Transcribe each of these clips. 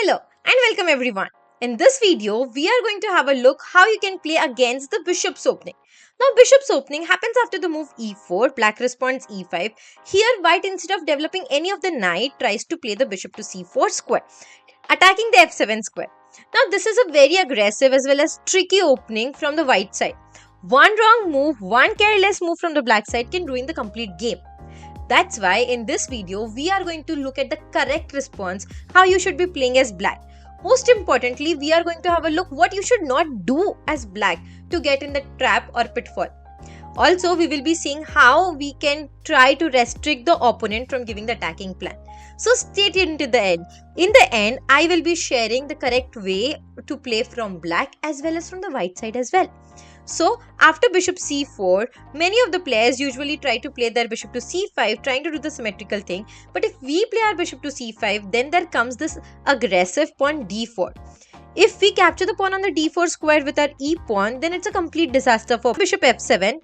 Hello and welcome everyone. In this video, we are going to have a look how you can play against the bishop's opening. Now bishop's opening happens after the move e4, black responds e5. Here white, instead of developing any of the knight, tries to play the bishop to c4 square, attacking the f7 square. Now this is a very aggressive as well as tricky opening from the white side. One wrong move, one careless move from the black side can ruin the complete game. That's why in this video, we are going to look at the correct response, how you should be playing as black. Most importantly, we are going to have a look what you should not do as black to get in the trap or pitfall. Also, we will be seeing how we can try to restrict the opponent from giving the attacking plan. So stay tuned to the end. In the end, I will be sharing the correct way to play from black as well as from the white side as well. So after bishop c4, many of the players usually try to play their bishop to c5, trying to do the symmetrical thing. But if we play our bishop to c5, then there comes this aggressive pawn d4. If we capture the pawn on the d4 square with our e pawn, then it's a complete disaster for bishop f7.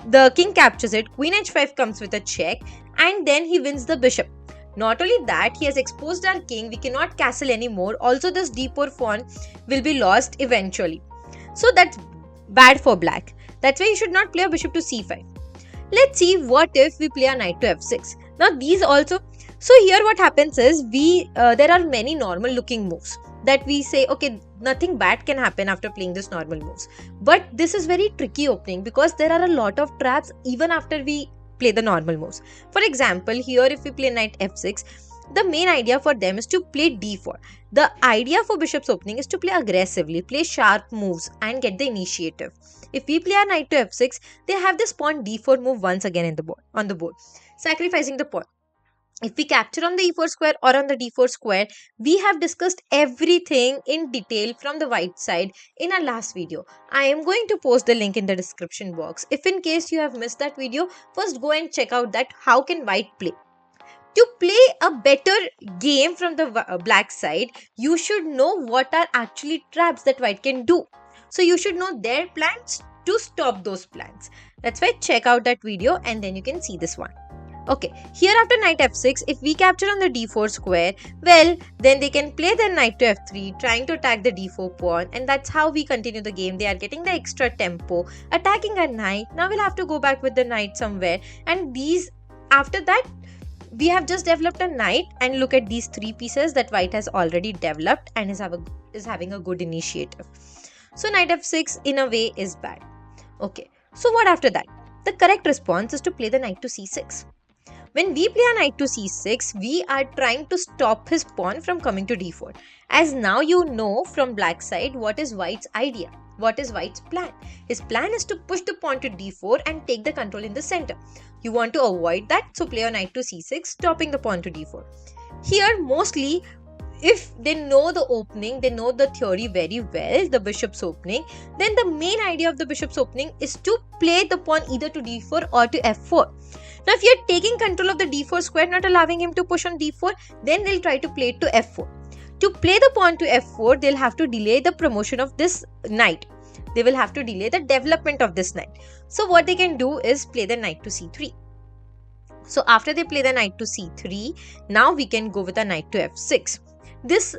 The king captures it, queen h5 comes with a check, and then he wins the bishop. Not only that, he has exposed our king, we cannot castle anymore. Also, this d4 pawn will be lost eventually. So that's bad for black. That's why you should not play a bishop to c5. Let's see what if we play a knight to f6. Now these also, so here what happens is there are many normal looking moves that we say, okay, nothing bad can happen after playing this normal moves. But this is very tricky opening because there are a lot of traps even after we play the normal moves. For example, here if we play knight f6, the main idea for them is to play d4. The idea for bishop's opening is to play aggressively, play sharp moves and get the initiative. If we play a knight to f6, they have this pawn d4 move once again on the board, sacrificing the pawn. If we capture on the e4 square or on the d4 square, we have discussed everything in detail from the white side in our last video. I am going to post the link in the description box. If in case you have missed that video, first go and check out that how can white play. To play a better game from the black side, you should know what are actually traps that white can do. So you should know their plans to stop those plans. That's why check out that video and then you can see this one. Okay, here after knight f6, if we capture on the d4 square, well, then they can play their knight to f3, trying to attack the d4 pawn, and that's how we continue the game. They are getting the extra tempo, attacking our knight. Now we'll have to go back with the knight somewhere, and after that, we have just developed a knight, and look at these three pieces that white has already developed and is having a good initiative. So knight f6 in a way is bad. Okay, so what after that? The correct response is to play the knight to c6. When we play a knight to c6, we are trying to stop his pawn from coming to d4. As now you know from black side what is white's idea. What is white's plan? His plan is to push the pawn to d4 and take the control in the center. You want to avoid that, so play a knight to c6, stopping the pawn to d4. Here, mostly, if they know the opening, they know the theory very well, the bishop's opening, then the main idea of the bishop's opening is to play the pawn either to d4 or to f4. Now, if you're taking control of the d4 square, not allowing him to push on d4, then they'll try to play it to f4. To play the pawn to f4, they'll have to delay the promotion of this knight. They will have to delay the development of this knight. So what they can do is play the knight to c3. So after they play the knight to c3, now we can go with a knight to f6. This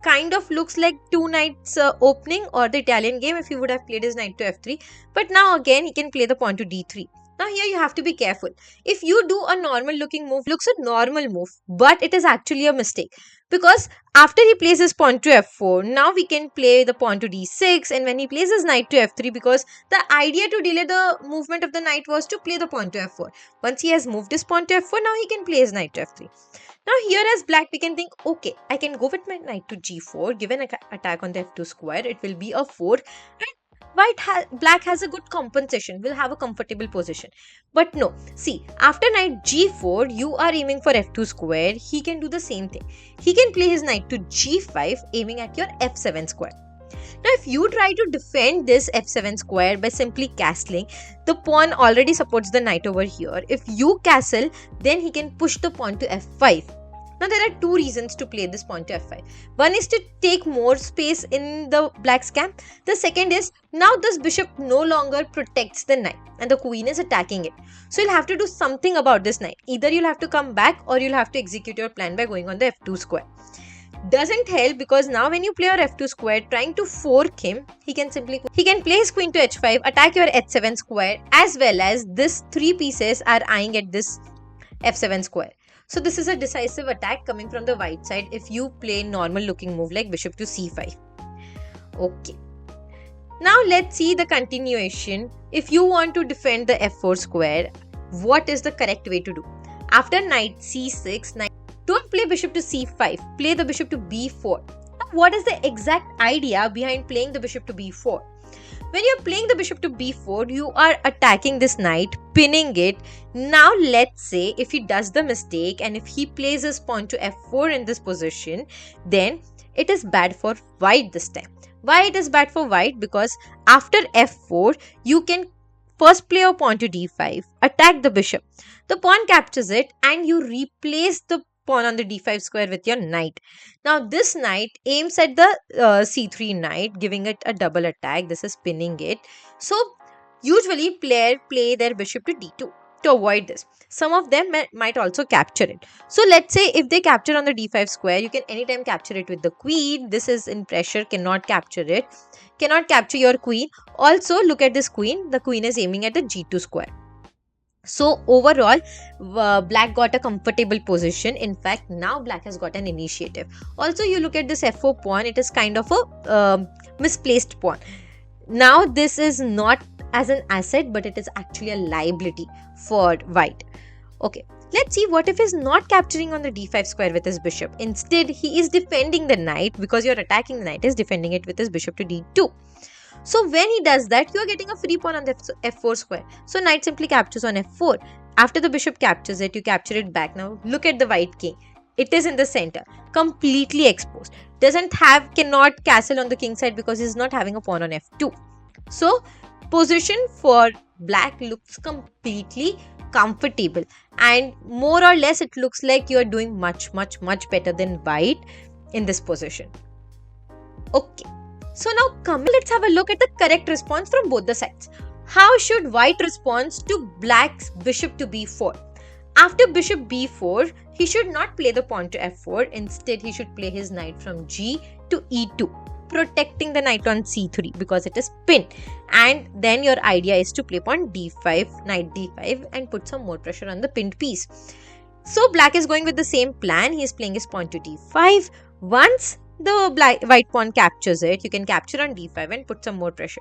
kind of looks like two knights opening or the Italian game if he would have played his knight to f3. But now again he can play the pawn to d3. Now here you have to be careful. If you do a normal looking move, looks a normal move, but it is actually a mistake. Because after he plays his pawn to f4, now we can play the pawn to d6, and when he plays his knight to f3, because the idea to delay the movement of the knight was to play the pawn to f4. Once he has moved his pawn to f4, now he can play his knight to f3. Now here as black, we can think, okay, I can go with my knight to g4, give an attack on the f2 square, it will be a 4, and black has a good compensation, will have a comfortable position. But no, see, after knight g4, you are aiming for f2 square, he can do the same thing. He can play his knight to g5, aiming at your f7 square. Now, if you try to defend this f7 square by simply castling, the pawn already supports the knight over here. If you castle, then he can push the pawn to f5. Now, there are two reasons to play this pawn to f5. One is to take more space in the black's camp. The second is, now this bishop no longer protects the knight and the queen is attacking it. So, you'll have to do something about this knight. Either you'll have to come back or you'll have to execute your plan by going on the f2 square. Doesn't help because now when you play your f2 square trying to fork him, he can play his queen to h5, attack your h7 square, as well as this 3 pieces are eyeing at this f7 square. So this is a decisive attack coming from the white side if you play normal looking move like bishop to c5. Okay. Now let's see the continuation. If you want to defend the f4 square, what is the correct way to do? After knight c6, don't play bishop to c5, play the bishop to b4. Now, what is the exact idea behind playing the bishop to b4? When you're playing the bishop to b4, you are attacking this knight, pinning it. Now let's say if he does the mistake and if he plays his pawn to f4 in this position, then it is bad for white this time. Why it is bad for white? Because after f4, you can first play your pawn to d5, attack the bishop. The pawn captures it and you replace the pawn on the d5 square with your knight. Now this knight aims at the c3 knight, giving it a double attack. This is pinning it. So usually player play their bishop to d2 to avoid this. Some of them might also capture it. So let's say if they capture on the d5 square, you can anytime capture it with the queen. This is in pressure, cannot capture it, cannot capture your queen. Also look at this queen, the queen is aiming at the g2 square. So overall, black got a comfortable position. In fact, now black has got an initiative. Also, you look at this f4 pawn, it is kind of a misplaced pawn. Now this is not as an asset, but it is actually a liability for white. Okay, let's see what if he's not capturing on the d5 square with his bishop. Instead, he is defending the knight because you're attacking the knight, is defending it with his bishop to d2. So when he does that, you are getting a free pawn on the f4 square. So knight simply captures on f4. After the bishop captures it, you capture it back. Now look at the white king. It is in the center, completely exposed. Cannot castle on the king side because he's not having a pawn on f2. So position for black looks completely comfortable, and more or less it looks like you're doing much better than white in this position. Okay. So now let's have a look at the correct response from both the sides. How should white respond to black's bishop to b4? After bishop b4, he should not play the pawn to f4. Instead, he should play his knight from g to e2, protecting the knight on c3 because it is pinned. And then your idea is to play pawn d5, knight d5 and put some more pressure on the pinned piece. So black is going with the same plan. He is playing his pawn to d5. Once the white pawn captures it, you can capture on d5 and put some more pressure.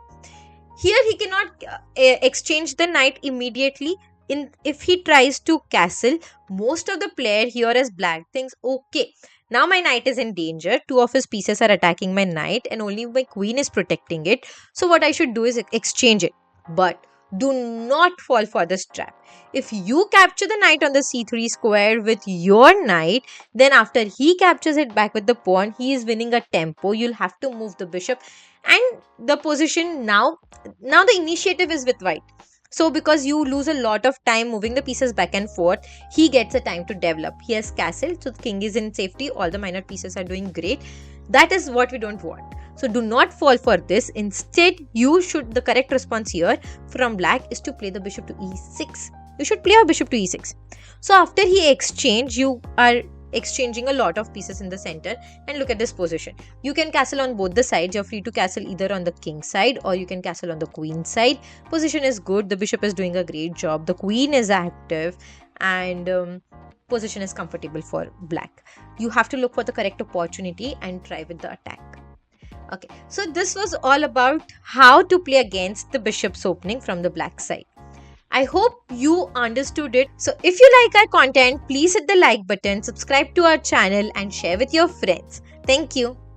Here he cannot exchange the knight immediately. If he tries to castle, most of the player here as black thinks, okay, now my knight is in danger. Two of his pieces are attacking my knight and only my queen is protecting it. So what I should do is exchange it. But do not fall for this trap. If you capture the knight on the c3 square with your knight, then after he captures it back with the pawn, he is winning a tempo. You'll have to move the bishop and the position now the initiative is with white. So because you lose a lot of time moving the pieces back and forth, he gets a time to develop. He has castled, so the king is in safety. All the minor pieces are doing great. That is what we don't want. So do not fall for this. Instead, the correct response here from black is to play the bishop to e6. You should play a bishop to e6. So after he exchange, you are exchanging a lot of pieces in the center, and look at this position. You can castle on both the sides. You're free to castle either on the king side or you can castle on the queen side. Position is good. The bishop is doing a great job. The queen is active and position is comfortable for black. You have to look for the correct opportunity and try with the attack. Okay, so this was all about how to play against the bishop's opening from the black side. I hope you understood it. So if you like our content, please hit the like button, subscribe to our channel and share with your friends. Thank you.